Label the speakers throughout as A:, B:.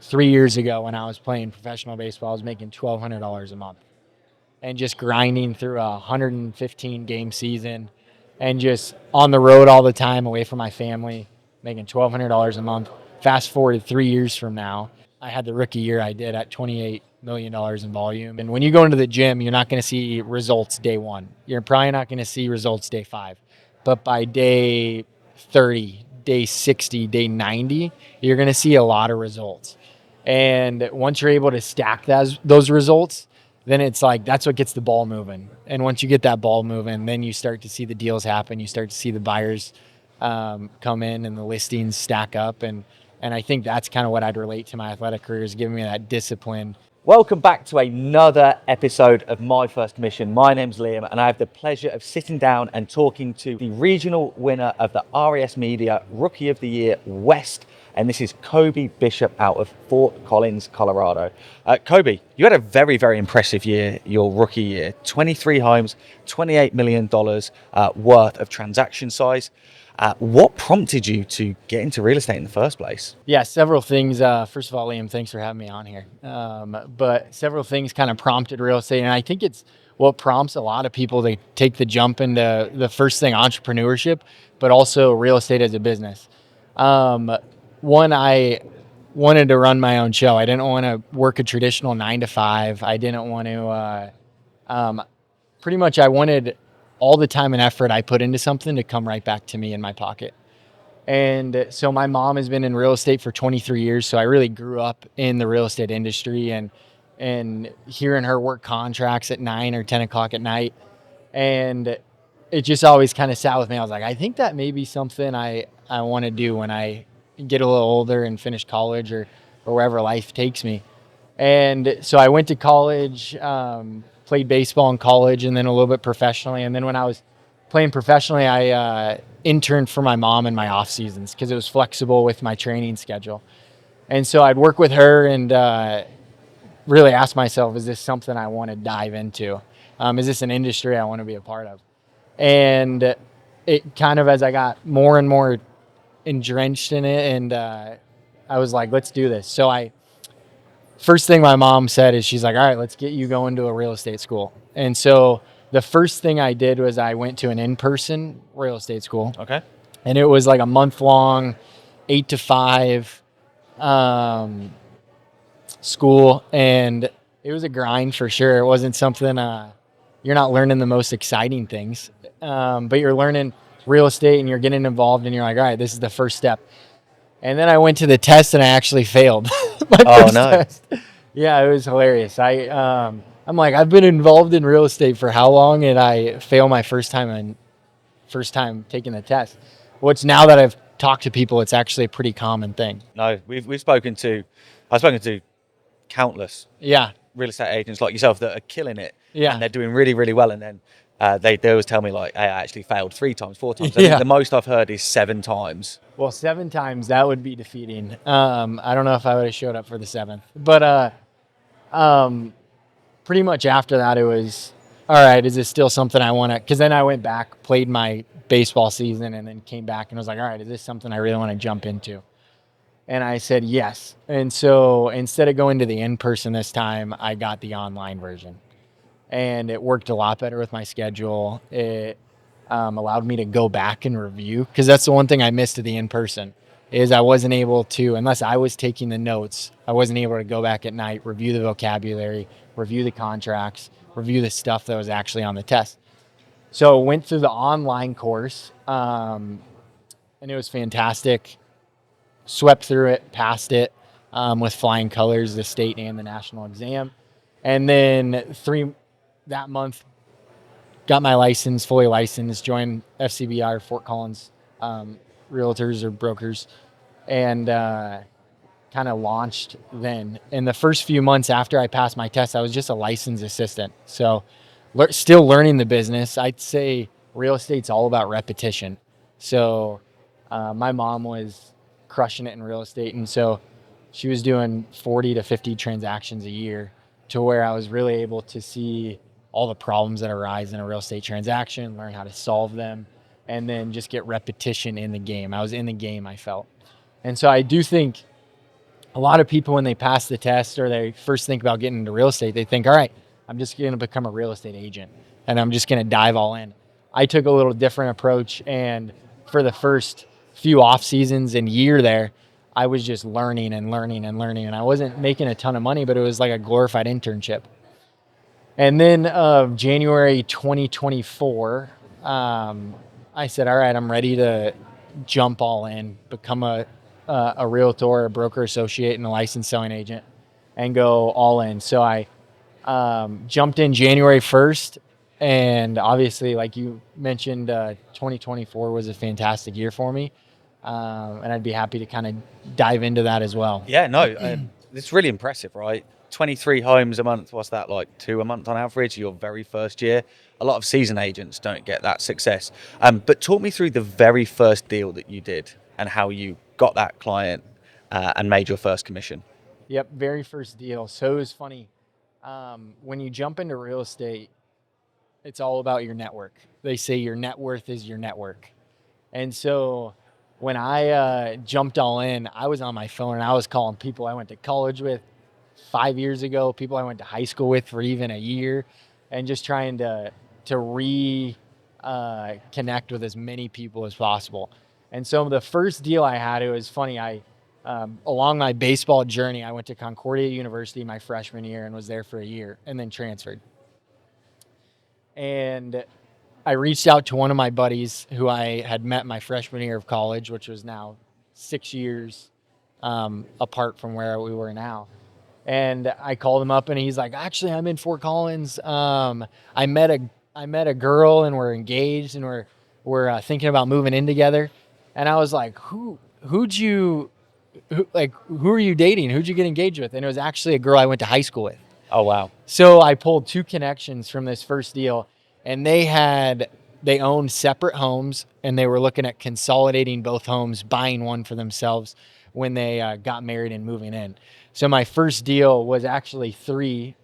A: 3 years ago when I was playing professional baseball, I was making $1,200 a month and just grinding through a 115 game season and just on the road all the time away from my family, making $1,200 a month. Fast forward 3 years from now, I had the rookie year I did at $28 million in volume. And when you go into the gym, you're not going to see results day one. You're probably not going to see results day 5. But by day 30, day 60, day 90, you're going to see a lot of results. And once you're able to stack those results, then it's like that's what gets the ball moving. And once you get that ball moving, then you start to see the deals happen. You start to see the buyers come in and the listings stack up. And I think that's kind of what I'd relate to my athletic career, is giving me that discipline.
B: Welcome back to another episode of My First Commission. My name's Liam, and I have the pleasure of sitting down and talking to the regional winner of the RISMedia Rookie of the Year West, and this is Koby Bishop out of Fort Collins, Colorado. Koby, you had a very, very impressive year, your rookie year. 23 homes, $28 million worth of transaction size. What prompted you to get into real estate in the first place?
A: Yeah, several things. First of all, Liam, thanks for having me on here. But several things kind of prompted real estate. And I think it's what prompts a lot of people to take the jump into the first thing, entrepreneurship, but also real estate as a business. One, I wanted to run my own show. I didn't want to work a traditional 9 to 5. I didn't want to, pretty much I wanted all the time and effort I put into something to come right back to me in my pocket. And so my mom has been in real estate for 23 years. So I really grew up in the real estate industry and hearing her work contracts at 9 or 10 o'clock at night. And it just always kind of sat with me. I was like, I think that may be something I want to do when I get a little older and finish college or wherever life takes me. And so I went to college, played baseball in college and then a little bit professionally. And then when I was playing professionally, I interned for my mom in my off seasons because it was flexible with my training schedule. And so I'd work with her and really ask myself, is this something I want to dive into? Is this an industry I want to be a part of? And it kind of, as I got more and more entrenched in it, and I was like, let's do this. So first thing my mom said is she's like, all right, let's get you going to a real estate school. And so the first thing I did was I went to an in-person real estate school.
B: Okay.
A: And it was like a month-long, 8 to 5 school. And it was a grind for sure. It wasn't something, you're not learning the most exciting things, but you're learning real estate and you're getting involved and you're like, all right, this is the first step. And then I went to the test and I actually failed my first test. Yeah, it was hilarious. I'm like, I've been involved in real estate for how long, and I fail my first time taking the test. Which now that I've talked to people, it's actually a pretty common thing.
B: No, I've spoken to countless real estate agents like yourself that are killing it.
A: Yeah.
B: And they're doing really, really well. And then they always tell me like, hey, I actually failed 3 times, 4 times. I think the most I've heard is 7 times.
A: Well, 7 times, that would be defeating. I don't know if I would have showed up for the 7th. But pretty much after that, it was, all right, is this still something I want to, because then I went back, played my baseball season, and then came back and was like, all right, is this something I really want to jump into? And I said yes. And so instead of going to the in-person this time, I got the online version. And it worked a lot better with my schedule. It allowed me to go back and review, because that's the one thing I missed at the in-person is I wasn't able to, unless I was taking the notes, I wasn't able to go back at night, review the vocabulary, review the contracts, review the stuff that was actually on the test. So went through the online course, and it was fantastic. Swept through it, passed it with flying colors, the state and the national exam. And then that month, got my license, fully licensed, joined FCBR, Fort Collins Realtors or brokers, and kind of launched then. In the first few months after I passed my test, I was just a licensed assistant. So still learning the business. I'd say real estate's all about repetition. So my mom was crushing it in real estate. And so she was doing 40 to 50 transactions a year, to where I was really able to see all the problems that arise in a real estate transaction, learn how to solve them, and then just get repetition in the game. I was in the game, I felt. And so I do think a lot of people, when they pass the test or they first think about getting into real estate, they think, all right, I'm just going to become a real estate agent and I'm just going to dive all in. I took a little different approach, and for the first few off seasons and year there, I was just learning and learning and learning, and I wasn't making a ton of money, but it was like a glorified internship. And then January 2024, I said, all right, I'm ready to jump all in, become a realtor, a broker associate, and a licensed selling agent, and go all in. So I jumped in January 1st. And obviously, like you mentioned, 2024 was a fantastic year for me. And I'd be happy to kind of dive into that as well.
B: Yeah, no, it's really impressive, right? 23 homes a month, what's that, like 2 a month on average, your very first year? A lot of seasoned agents don't get that success. But talk me through the very first deal that you did and how you got that client and made your first commission.
A: Yep, very first deal. So it was funny. When you jump into real estate, it's all about your network. They say your net worth is your network. And so when I jumped all in, I was on my phone and I was calling people I went to college with 5 years ago, people I went to high school with for even a year, and just trying to connect with as many people as possible. And so the first deal I had, it was funny. Along my baseball journey, I went to Concordia University my freshman year and was there for a year and then transferred. And I reached out to one of my buddies who I had met my freshman year of college, which was now 6 years apart from where we were now. And I called him up and he's like, actually, I'm in Fort Collins. I met a girl and we're engaged and we're thinking about moving in together. And I was like, who are you dating? Who'd you get engaged with? And it was actually a girl I went to high school with.
B: Oh, wow.
A: So I pulled 2 connections from this first deal, and they owned separate homes, and they were looking at consolidating both homes, buying one for themselves when they got married and moving in. So my first deal was actually 3,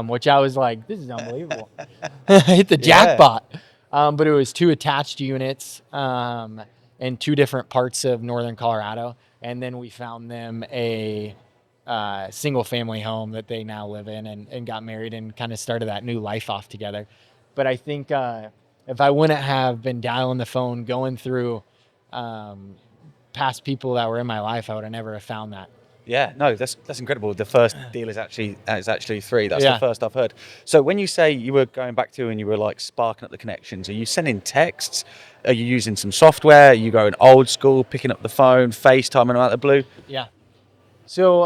A: which I was like, this is unbelievable. I hit the jackpot. But it was 2 attached units in 2 different parts of northern Colorado. And then we found them a single family home that they now live in and got married and kind of started that new life off together. But I think if I wouldn't have been dialing the phone, going through past people that were in my life, I would have never have found that.
B: Yeah, no, that's incredible. The first deal is actually 3. That's
A: Yeah.
B: the first I've heard. So when you say you were going back to and you were like sparking up the connections, are you sending texts? Are you using some software? Are you going old school, picking up the phone, FaceTiming them out of the blue?
A: Yeah. So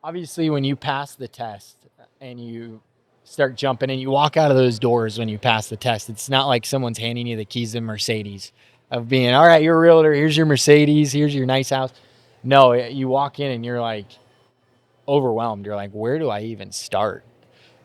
A: obviously when you pass the test and you start jumping and you walk out of those doors when you pass the test, it's not like someone's handing you the keys to Mercedes of being, all right, you're a realtor, here's your Mercedes, here's your nice house. No, you walk in and you're like overwhelmed. You're like, where do I even start?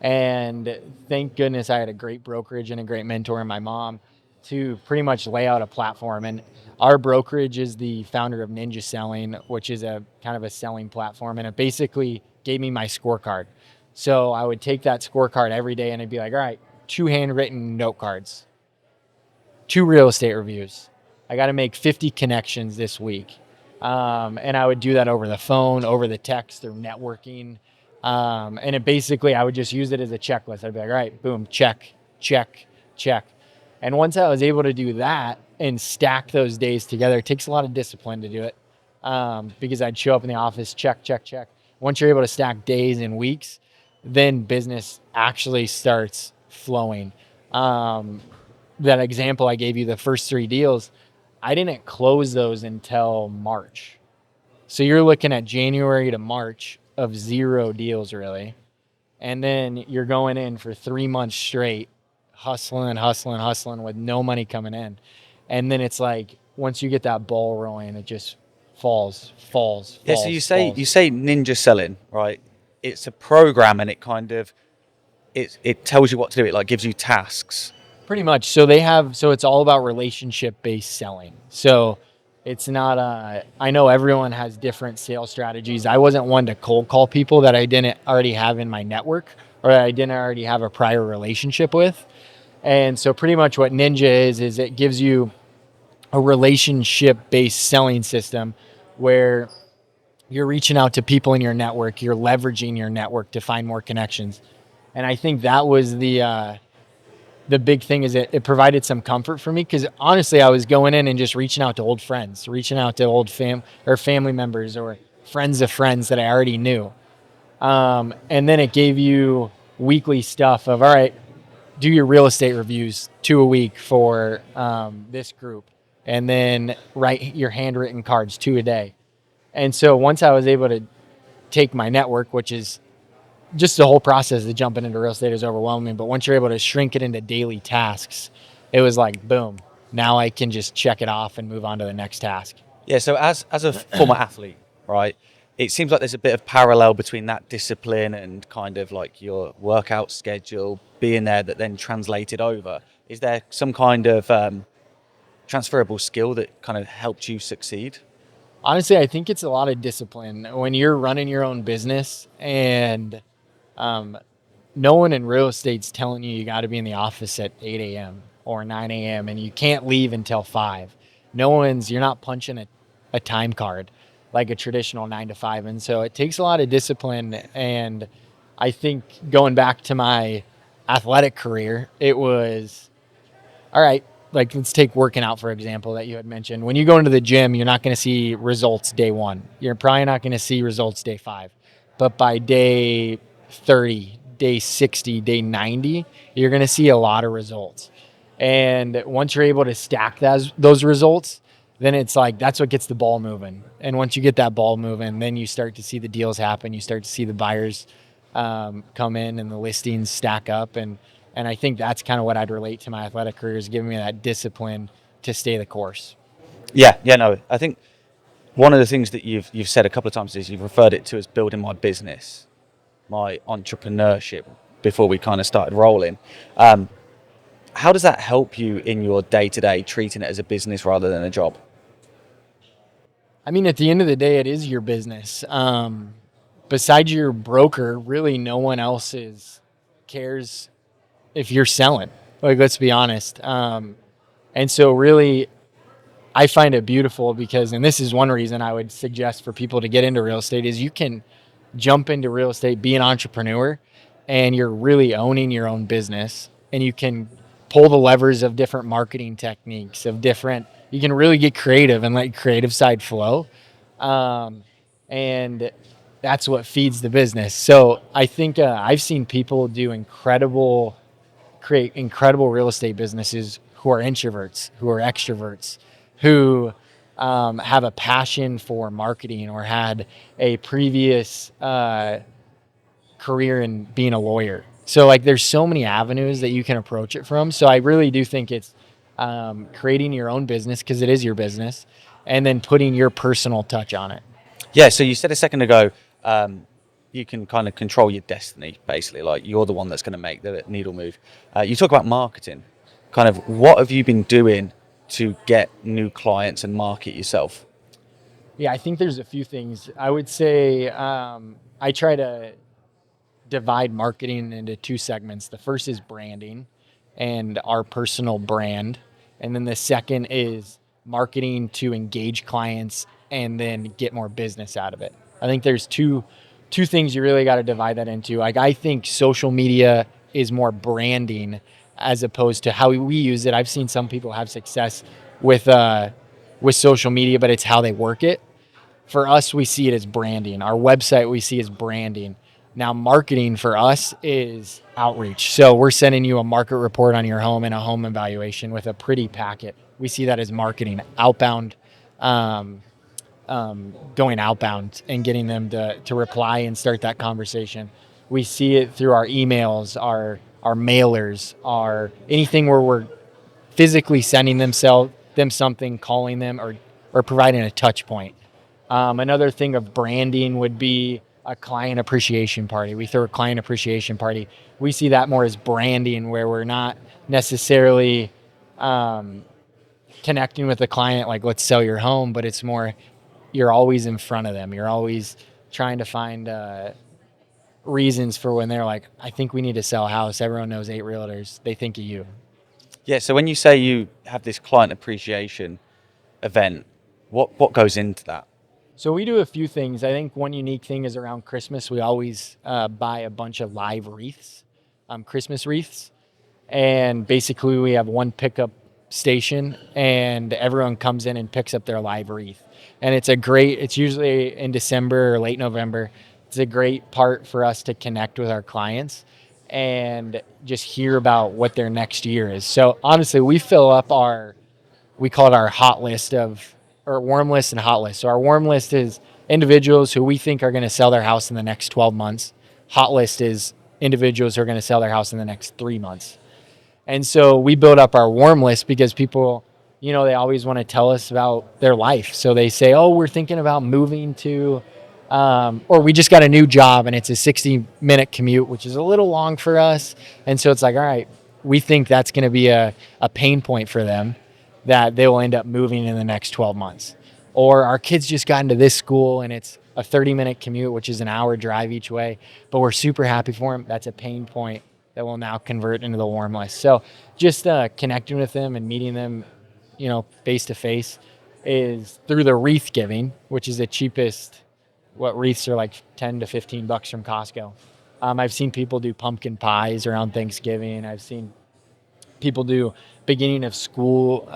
A: And thank goodness I had a great brokerage and a great mentor in my mom to pretty much lay out a platform. And our brokerage is the founder of Ninja Selling, which is a kind of a selling platform. And it basically gave me my scorecard. So I would take that scorecard every day and I'd be like, all right, 2 handwritten note cards, 2 real estate reviews. I got to make 50 connections this week. And I would do that over the phone, over the text, through networking. And it basically, I would just use it as a checklist. I'd be like, all right, boom, check, check, check. And once I was able to do that and stack those days together, it takes a lot of discipline to do it. Because I'd show up in the office, check, check, check. Once you're able to stack days and weeks, then business actually starts flowing. That example I gave you, the first 3 deals, I didn't close those until March. So you're looking at January to March of 0 deals really. And then you're going in for 3 months straight, hustling with no money coming in. And then it's like, once you get that ball rolling, it just falls.
B: Yeah, so you say Ninja Selling, right? It's a program and it kind of, it tells you what to do. It like gives you tasks.
A: Pretty much. So it's all about relationship-based selling. So it's not I know everyone has different sales strategies. I wasn't one to cold call people that I didn't already have in my network or that I didn't already have a prior relationship with. And so pretty much what Ninja is it gives you a relationship-based selling system where you're reaching out to people in your network, you're leveraging your network to find more connections. And I think that was the big thing, is it provided some comfort for me, because honestly, I was going in and just reaching out to old friends, reaching out to old family members or friends of friends that I already knew. And then it gave you weekly stuff of, all right, do your real estate reviews 2 a week for this group, and then write your handwritten cards 2 a day. And so once I was able to take my network, which is just the whole process of jumping into real estate is overwhelming, but once you're able to shrink it into daily tasks, it was like, boom, now I can just check it off and move on to the next task.
B: Yeah, so as a former athlete, right, it seems like there's a bit of parallel between that discipline and kind of like your workout schedule being there that then translated over. Is there some kind of transferable skill that kind of helped you succeed?
A: Honestly, I think it's a lot of discipline when you're running your own business, and um, no one in real estate's telling you got to be in the office at 8 a.m. or 9 a.m. and you can't leave until 5. You're not punching a time card like a traditional 9 to 5. And so it takes a lot of discipline. And I think going back to my athletic career, it was, all right, like let's take working out, for example, that you had mentioned. When you go into the gym, you're not going to see results day 1. You're probably not going to see results day 5. But by day 30, day 60, day 90, you're going to see a lot of results. And once you're able to stack those results, then it's like that's what gets the ball moving. And once you get that ball moving, then you start to see the deals happen. You start to see the buyers come in and the listings stack up. And I think that's kind of what I'd relate to my athletic career, is giving me that discipline to stay the course.
B: Yeah, no. I think one of the things that you've said a couple of times is you've referred it to as building my business, my entrepreneurship, before we kind of started rolling. How does that help you in your day-to-day, treating it as a business rather than a job?
A: I mean, at the end of the day, it is your business. Besides your broker, really no one else cares if you're selling. Like, let's be honest. And so really, I find it beautiful because, and this is one reason I would suggest for people to get into real estate, is you can jump into real estate, be an entrepreneur, and you're really owning your own business, and you can pull the levers of different marketing techniques, you can really get creative and let creative side flow. And that's what feeds the business. So I think I've seen people create incredible real estate businesses who are introverts, who are extroverts, who have a passion for marketing or had a previous career in being a lawyer. So like there's so many avenues that you can approach it from. So I really do think it's creating your own business, because it is your business, and then putting your personal touch on it.
B: Yeah, so you said a second ago, you can kind of control your destiny, basically. Like you're the one that's going to make the needle move. You talk about marketing. Kind of what have you been doing to get new clients and market yourself?
A: Yeah, I think there's a few things. I would say I try to divide marketing into 2 segments. The first is branding and our personal brand. And then the second is marketing to engage clients and then get more business out of it. I think there's two things you really got to divide that into. Like, I think social media is more branding as opposed to how we use it. I've seen some people have success with social media, but it's how they work it. For us, we see it as branding. Our website we see as branding. Now, marketing for us is outreach. So we're sending you a market report on your home and a home evaluation with a pretty packet. We see that as marketing, outbound, going outbound and getting them to reply and start that conversation. We see it through our emails, our mailers, our anything where we're physically sending them something, calling them, or providing a touch point. Another thing of branding would be a client appreciation party. We throw a client appreciation party. We see that more as branding, where we're not necessarily connecting with the client like, let's sell your home, but it's more, you're always in front of them. You're always trying to find reasons for when they're like, I think we need to sell a house. Everyone knows 8 realtors. They think of you.
B: Yeah, so when you say you have this client appreciation event, what goes into that?
A: So we do a few things. I think one unique thing is around Christmas. We always buy a bunch of live wreaths, Christmas wreaths. And basically we have one pickup station and everyone comes in and picks up their live wreath. And it's usually in December or late November. It's a great part for us to connect with our clients and just hear about what their next year is. So honestly, we fill up we call it our hot list or warm list and hot list. So our warm list is individuals who we think are going to sell their house in the next 12 months. Hot list is individuals who are going to sell their house in the next 3 months. And so we build up our warm list because people, they always want to tell us about their life. So they say, oh, we're thinking about moving to, or we just got a new job and it's a 60-minute commute, which is a little long for us. And so it's like, all right, we think that's going to be a pain point for them that they will end up moving in the next 12 months. Or our kids just got into this school and it's a 30-minute commute, which is an hour drive each way, but we're super happy for them. That's a pain point that will now convert into the warm list. So just connecting with them and meeting them, face to face is through the wreath giving, which is the cheapest. What wreaths are like $10 to $15 from Costco. I've seen people do pumpkin pies around Thanksgiving. I've seen people do beginning of school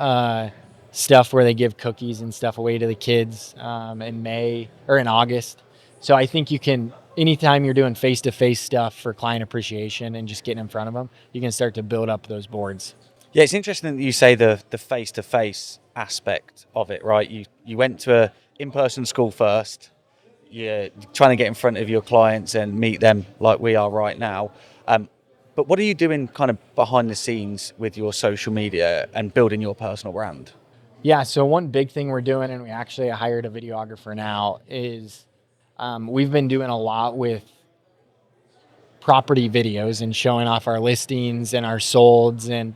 A: stuff where they give cookies and stuff away to the kids in May or in August. So I think anytime you're doing face-to-face stuff for client appreciation and just getting in front of them, you can start to build up those boards.
B: Yeah, it's interesting that you say the face-to-face aspect of it, right? You went to a in-person school first. You're trying to get in front of your clients and meet them like we are right now. But what are you doing kind of behind the scenes with your social media and building your personal brand?
A: Yeah, so one big thing we're doing, and we actually hired a videographer now, is we've been doing a lot with property videos and showing off our listings and our solds and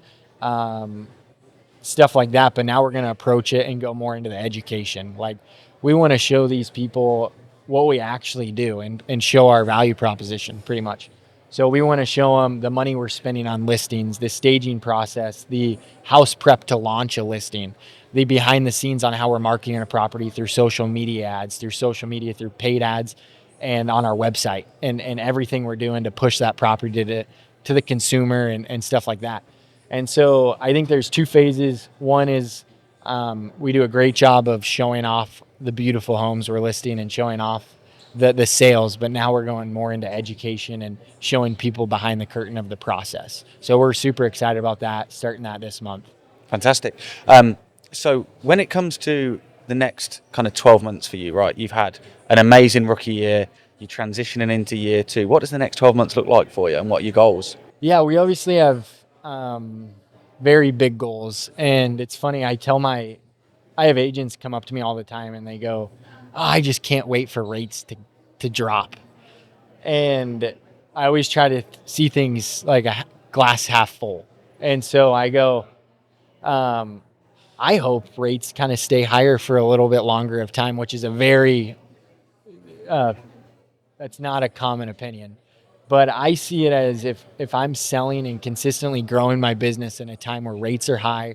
A: stuff like that. But now we're going to approach it and go more into the education. Like we want to show these people what we actually do and show our value proposition pretty much. So we want to show them the money we're spending on listings, the staging process, the house prep to launch a listing, the behind the scenes on how we're marketing a property through social media ads, through paid ads, and on our website, and everything we're doing to push that property to the consumer and stuff like that. And so I think there's two phases. One is we do a great job of showing off the beautiful homes we're listing and showing off the sales, but now we're going more into education and showing people behind the curtain of the process. So we're super excited about that, starting that this month.
B: Fantastic. So when it comes to the next kind of 12 months for you, right? You've had an amazing rookie year. You're transitioning into year two. What does the next 12 months look like for you and what are your goals?
A: Yeah, we obviously have very big goals. And it's funny, I have agents come up to me all the time and they go, oh, I just can't wait for rates to drop. And I always try to see things like a glass half full. And so I go, I hope rates kind of stay higher for a little bit longer of time, which is that's not a common opinion. But I see it as if I'm selling and consistently growing my business in a time where rates are high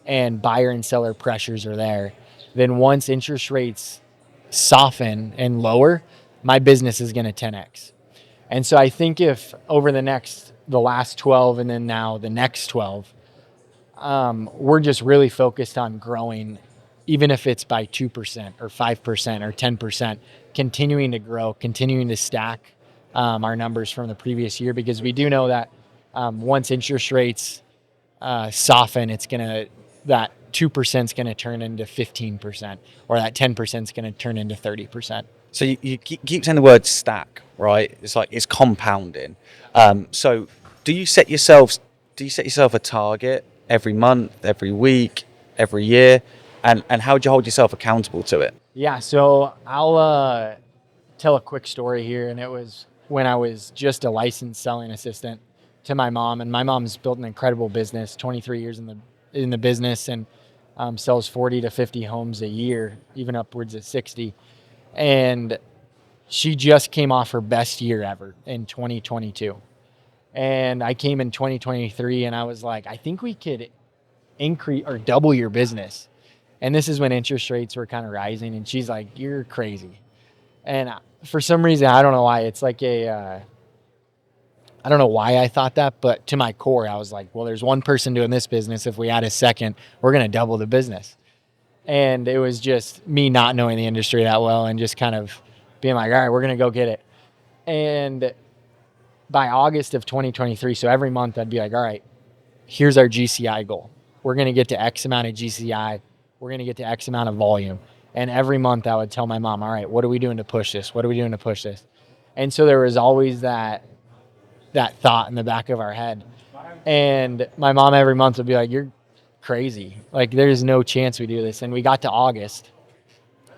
A: and buyer and seller pressures are there, then once interest rates soften and lower, my business is going to 10x. And so I think if over the last 12 and then now the next 12, we're just really focused on growing, even if it's by 2% or 5% or 10%, continuing to grow, continuing to stack our numbers from the previous year, because we do know that once interest rates soften, that 2% is going to turn into 15%, or that 10% is going to turn into 30%.
B: So you keep saying the word stack, right? It's like it's compounding. So do you set yourself a target every month, every week, every year, and how do you hold yourself accountable to it?
A: Yeah, so I'll tell a quick story here, and it was when I was just a licensed selling assistant to my mom, and my mom's built an incredible business, 23 years in the business, and sells 40 to 50 homes a year, even upwards of 60. And she just came off her best year ever in 2022. And I came in 2023 and I was like, I think we could increase or double your business. And this is when interest rates were kind of rising. And she's like, "You're crazy." And for some reason, I don't know why. It's like I don't know why I thought that, but to my core, I was like, well, there's one person doing this business. If we add a second, we're going to double the business. And it was just me not knowing the industry that well and just kind of being like, all right, we're going to go get it. And by August of 2023, so every month I'd be like, all right, here's our GCI goal. We're going to get to X amount of GCI. We're going to get to X amount of volume. And every month I would tell my mom, all right, what are we doing to push this? What are we doing to push this? And so there was always that thought in the back of our head. And my mom every month would be like, you're crazy. Like, there's no chance we do this. And we got to August,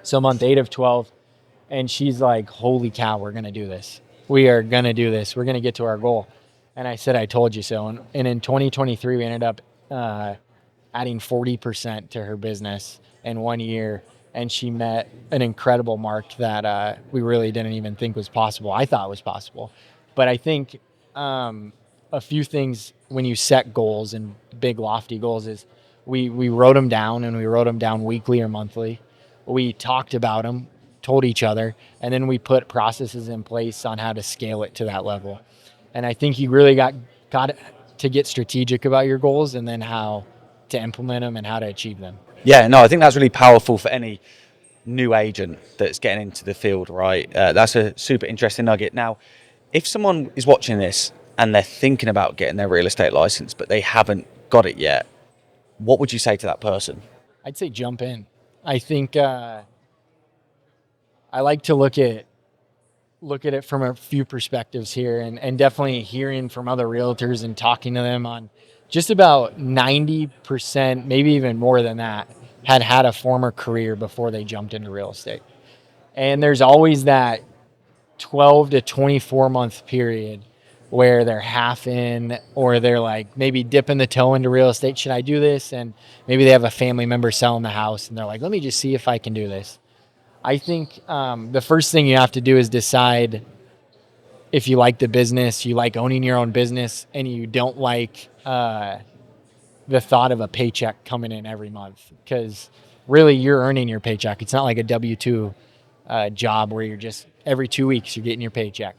A: so month 8 of 12, and she's like, holy cow, we're going to do this. We are going to do this. We're going to get to our goal. And I said, I told you so. And in 2023, we ended up adding 40% to her business in 1 year. And she met an incredible mark that we really didn't even think was possible. I thought was possible. But I think a few things when you set goals and big lofty goals is we wrote them down, and we wrote them down weekly or monthly. We talked about them, told each other, and then we put processes in place on how to scale it to that level. And I think you really got to get strategic about your goals and then how to implement them and how to achieve them.
B: Yeah, no, I think that's really powerful for any new agent that's getting into the field, right? That's a super interesting nugget. Now, if someone is watching this and they're thinking about getting their real estate license, but they haven't got it yet, what would you say to that person?
A: I'd say jump in. I think I like to look at it from a few perspectives here, and definitely hearing from other realtors and talking to them on just about 90%, maybe even more than that, had a former career before they jumped into real estate. And there's always that 12 to 24 month period where they're half in, or they're like maybe dipping the toe into real estate. Should I do this? And maybe they have a family member selling the house and they're like, let me just see if I can do this. I think the first thing you have to do is decide if you like the business, you like owning your own business, and you don't like the thought of a paycheck coming in every month, because really you're earning your paycheck. It's not like a W-2 job where you're just every 2 weeks you're getting your paycheck.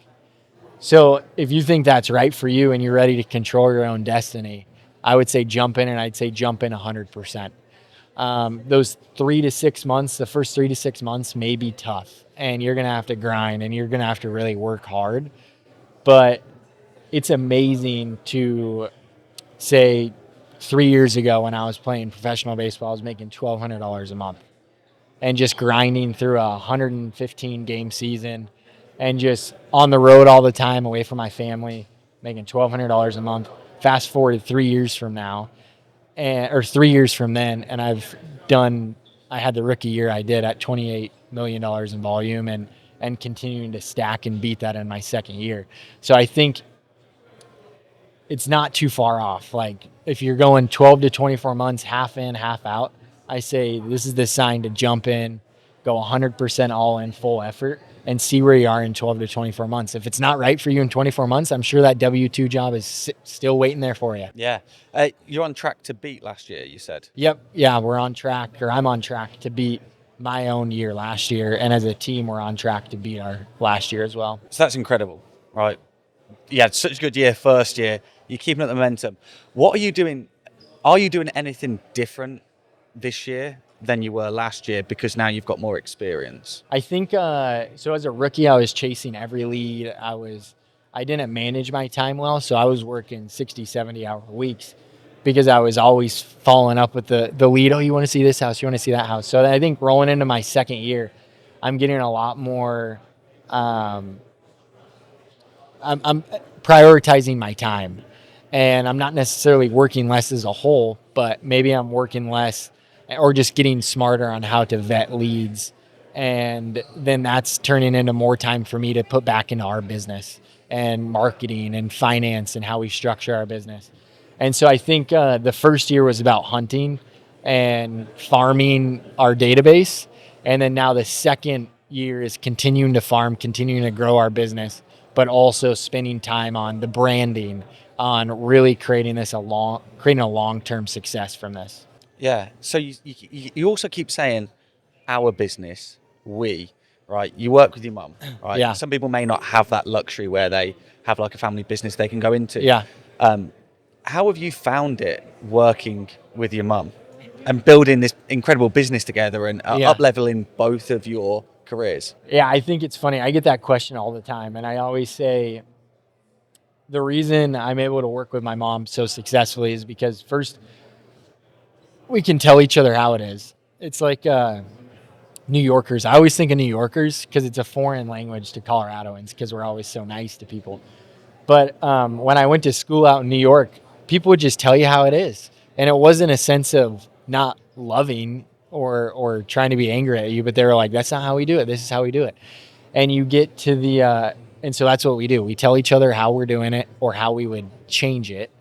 A: So if you think that's right for you and you're ready to control your own destiny, I would say jump in, and I'd say jump in 100%. Those 3 to 6 months, the first 3 to 6 months may be tough, and you're going to have to grind, and you're going to have to really work hard. But it's amazing to say 3 years ago when I was playing professional baseball, I was making $1,200 a month and just grinding through a 115 game season and just on the road all the time, away from my family, making $1,200 a month. Fast forward 3 years from now, or 3 years from then, and I had the rookie year I did at $28 million in volume, and continuing to stack and beat that in my second year. So I think it's not too far off. Like, if you're going 12 to 24 months, half in, half out, I say this is the sign to jump in, go 100% all in, full effort, and see where you are in 12 to 24 months. If it's not right for you in 24 months, I'm sure that W-2 job is still waiting there for you.
B: Yeah. You're on track to beat last year, you said?
A: Yep. Yeah, we're on track, or I'm on track to beat my own year last year. And as a team, we're on track to beat our last year as well.
B: So that's incredible, right? You had such a good year first year. You're keeping up the momentum. What are you doing? Are you doing anything different this year than you were last year, because now you've got more experience?
A: I think so. As a rookie, I was chasing every lead. I didn't manage my time well, so I was working 60, 70-hour weeks because I was always following up with the lead. Oh, you want to see this house? You want to see that house? So I think rolling into my second year, I'm getting a lot more. I'm prioritizing my time, and I'm not necessarily working less as a whole, but maybe I'm working less or just getting smarter on how to vet leads. And then that's turning into more time for me to put back into our business and marketing and finance and how we structure our business. And so I think the first year was about hunting and farming our database. And then now the second year is continuing to farm, continuing to grow our business, but also spending time on the branding, on really creating a long-term success from this.
B: Yeah. So you also keep saying our business, we, right? You work with your mum, right?
A: Yeah.
B: Some people may not have that luxury where they have like a family business they can go into.
A: Yeah.
B: Um, how have you found it working with your mum and building this incredible business together and
A: Yeah.
B: up-leveling both of your careers?
A: Yeah, I think it's funny. I get that question all the time. And I always say the reason I'm able to work with my mom so successfully is because, first, we can tell each other how it is. It's like New Yorkers. I always think of New Yorkers because it's a foreign language to Coloradoans because we're always so nice to people. But when I went to school out in New York, people would just tell you how it is. And it wasn't a sense of not loving or trying to be angry at you, but they were like, that's not how we do it. This is how we do it. And you get to and so that's what we do. We tell each other how we're doing it or how we would change it,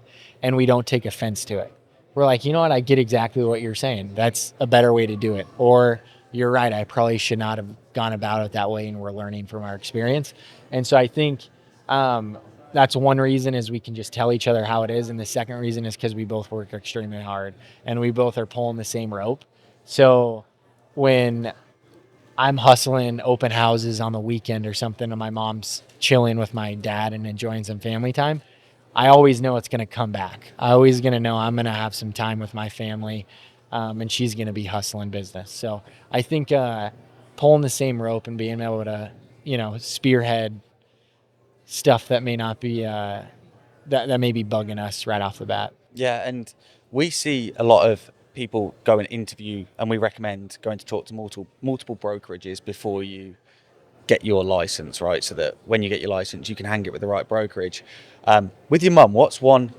A: and we don't take offense to it. We're like, you know what? I get exactly what you're saying. That's a better way to do it. Or you're right. I probably should not have gone about it that way, and we're learning from our experience. And so I think that's one reason is we can just tell each other how it is. And the second reason is because we both work extremely hard and we both are pulling the same rope. So when I'm hustling open houses on the weekend or something, and my mom's chilling with my dad and enjoying some family time, I always know it's going to come back. I always going to know I'm going to have some time with my family, and she's going to be hustling business. So I think pulling the same rope and being able to, spearhead stuff that may not be that may be bugging us right off the bat.
B: Yeah, and we see a lot of people go and interview, and we recommend going to talk to multiple brokerages before you get your license, right? So that when you get your license, you can hang it with the right brokerage. With your mum, what's one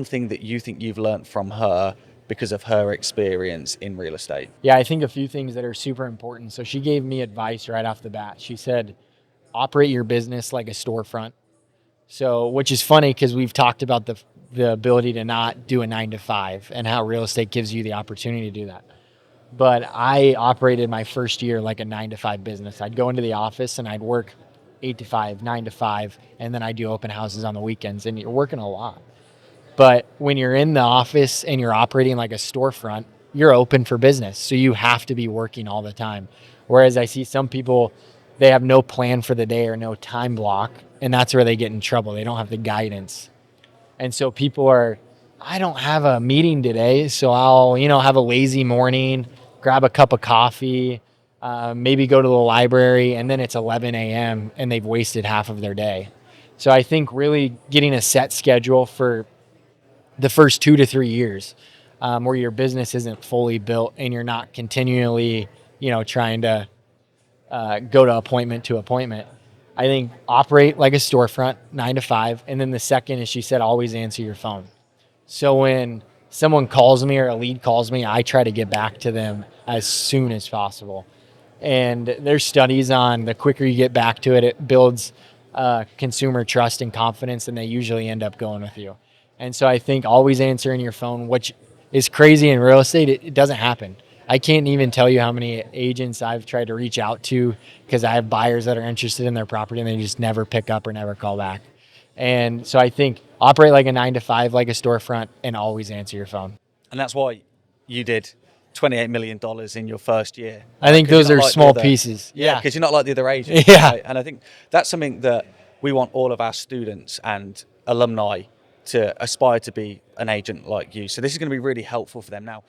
B: thing that you think you've learned from her because of her experience in real estate?
A: Yeah, I think a few things that are super important. So she gave me advice right off the bat. She said, operate your business like a storefront. So, which is funny because we've talked about the ability to not do a 9 to 5 and how real estate gives you the opportunity to do that. But I operated my first year like a 9 to 5 business. I'd go into the office and I'd work 8 to 5, 9 to 5, and then I do open houses on the weekends, and you're working a lot. But when you're in the office and you're operating like a storefront, you're open for business. So you have to be working all the time. Whereas I see some people, they have no plan for the day or no time block, and that's where they get in trouble. They don't have the guidance. And so people are, I don't have a meeting today, so I'll, have a lazy morning, grab a cup of coffee, maybe go to the library, and then it's 11 a.m. and they've wasted half of their day. So I think really getting a set schedule for the first 2 to 3 years, where your business isn't fully built and you're not continually, trying to go to appointment to appointment. I think operate like a storefront, 9 to 5. And then the second is, she said, always answer your phone. So when someone calls me or a lead calls me, I try to get back to them as soon as possible. And there's studies on the quicker you get back to it, it builds consumer trust and confidence, and they usually end up going with you. And so I think always answering your phone, which is crazy in real estate, it doesn't happen. I can't even tell you how many agents I've tried to reach out to because I have buyers that are interested in their property and they just never pick up or never call back. And so I think operate like a 9 to 5, like a storefront, and always answer your phone.
B: And that's why you did $28 million in your first year.
A: I think those are small pieces.
B: Yeah, because you're not like the other agents.
A: Yeah.
B: Right? And I think that's something that we want all of our students and alumni to aspire to be an agent like you. So this is going to be really helpful for them. Now,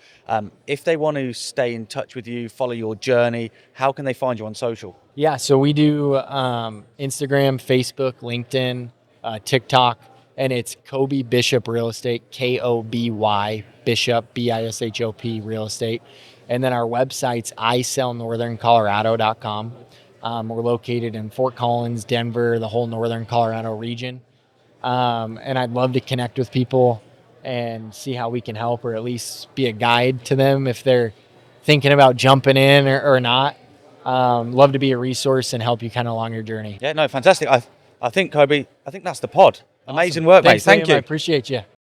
B: if they want to stay in touch with you, follow your journey, how can they find you on social?
A: Yeah, so we do Instagram, Facebook, LinkedIn, TikTok, and it's Koby Bishop Real Estate, Koby Bishop, Bishop Real Estate. And then our website's isellnortherncolorado.com. We're located in Fort Collins, Denver, the whole northern Colorado region. And I'd love to connect with people and see how we can help, or at least be a guide to them if they're thinking about jumping in or not. Love to be a resource and help you kind of along your journey.
B: Yeah, no, fantastic. I think, Koby, that's the pod. Awesome. Amazing work,
A: Thanks,
B: mate. Thank
A: Liam.
B: you.
A: I appreciate you.